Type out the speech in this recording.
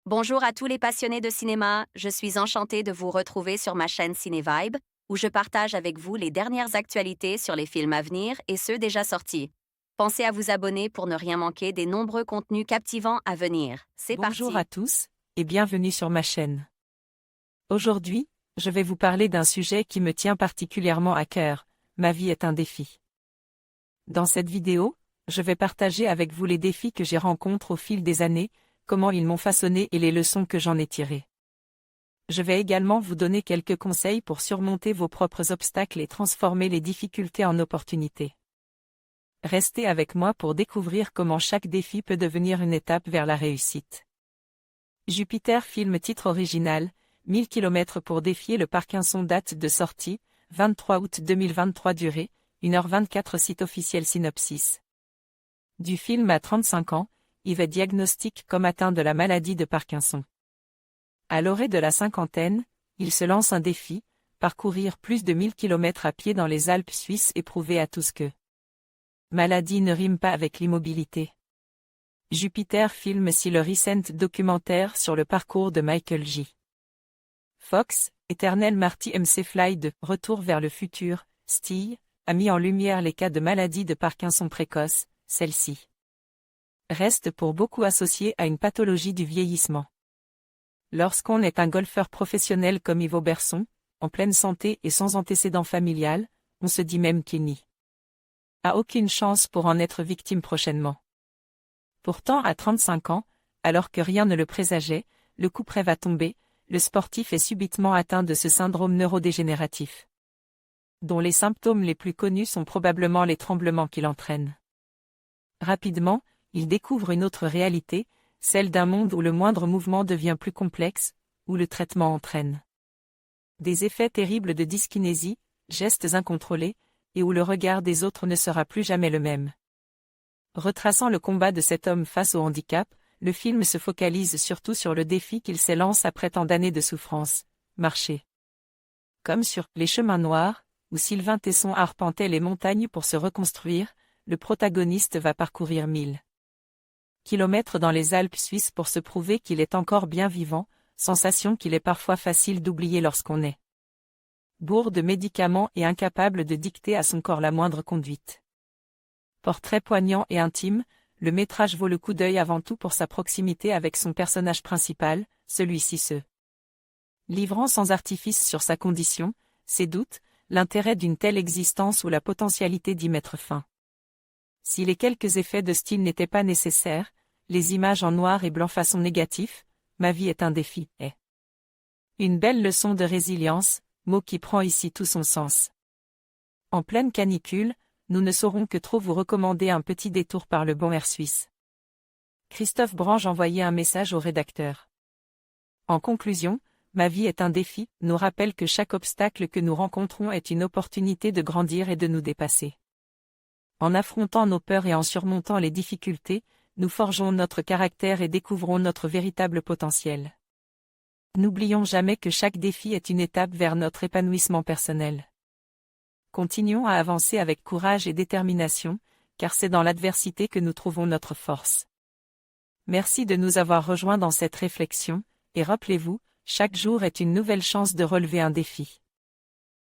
Bonjour à tous les passionnés de cinéma, je suis enchantée de vous retrouver sur ma chaîne CinéVibe, où je partage avec vous les dernières actualités sur les films à venir et ceux déjà sortis. Pensez à vous abonner pour ne rien manquer des nombreux contenus captivants à venir. C'est Bonjour parti! à tous, et bienvenue sur ma chaîne. Aujourd'hui, je vais vous parler d'un sujet qui me tient particulièrement à cœur, ma vie est un défi. Dans cette vidéo, je vais partager avec vous les défis que j'ai rencontrés au fil des années, comment ils m'ont façonné et les leçons que j'en ai tirées. Je vais également vous donner quelques conseils pour surmonter vos propres obstacles et transformer les difficultés en opportunités. Restez avec moi pour découvrir comment chaque défi peut devenir une étape vers la réussite. Jupiter film titre original, 1000 km pour défier le Parkinson date de sortie, 23 août 2023 durée, 1h24 site officiel synopsis. Du film à 35 ans, Yves est diagnostiqué comme atteint de la maladie de Parkinson. À l'orée de la cinquantaine, il se lance un défi, parcourir plus de 1000 km à pied dans les Alpes suisses et prouver à tous que maladie ne rime pas avec l'immobilité. Jupiter filme si le recent documentaire sur le parcours de Michael J. Fox, Éternel Marty McFly de Retour vers le futur, Stille, a mis en lumière les cas de maladie de Parkinson précoce, celle-ci reste pour beaucoup associée à une pathologie du vieillissement. Lorsqu'on est un golfeur professionnel comme Ivo Berson, en pleine santé et sans antécédent familial, on se dit même qu'il n'y a aucune chance pour en être victime prochainement. Pourtant à 35 ans, alors que rien ne le présageait, le coup près va tomber, le sportif est subitement atteint de ce syndrome neurodégénératif, dont les symptômes les plus connus sont probablement les tremblements qu'il entraîne. Rapidement, il découvre une autre réalité, celle d'un monde où le moindre mouvement devient plus complexe, où le traitement entraîne des effets terribles de dyskinésie, gestes incontrôlés, et où le regard des autres ne sera plus jamais le même. Retraçant le combat de cet homme face au handicap, le film se focalise surtout sur le défi qu'il s'élance après tant d'années de souffrance, marcher. Comme sur Les Chemins Noirs, où Sylvain Tesson arpentait les montagnes pour se reconstruire, le protagoniste va parcourir 1000 kilomètres dans les Alpes suisses pour se prouver qu'il est encore bien vivant, sensation qu'il est parfois facile d'oublier lorsqu'on est bourre de médicaments et incapable de dicter à son corps la moindre conduite. Portrait poignant et intime, le métrage vaut le coup d'œil avant tout pour sa proximité avec son personnage principal, celui-ci se livrant sans artifice sur sa condition, ses doutes, l'intérêt d'une telle existence ou la potentialité d'y mettre fin. Si les quelques effets de style n'étaient pas nécessaires, les images en noir et blanc façon négatif, ma vie est un défi, est une belle leçon de résilience, mot qui prend ici tout son sens. En pleine canicule, nous ne saurons que trop vous recommander un petit détour par le bon air suisse. Christophe Brange envoyait un message au rédacteur. En conclusion, ma vie est un défi, nous rappelle que chaque obstacle que nous rencontrons est une opportunité de grandir et de nous dépasser. En affrontant nos peurs et en surmontant les difficultés, nous forgeons notre caractère et découvrons notre véritable potentiel. N'oublions jamais que chaque défi est une étape vers notre épanouissement personnel. Continuons à avancer avec courage et détermination, car c'est dans l'adversité que nous trouvons notre force. Merci de nous avoir rejoints dans cette réflexion, et rappelez-vous, chaque jour est une nouvelle chance de relever un défi.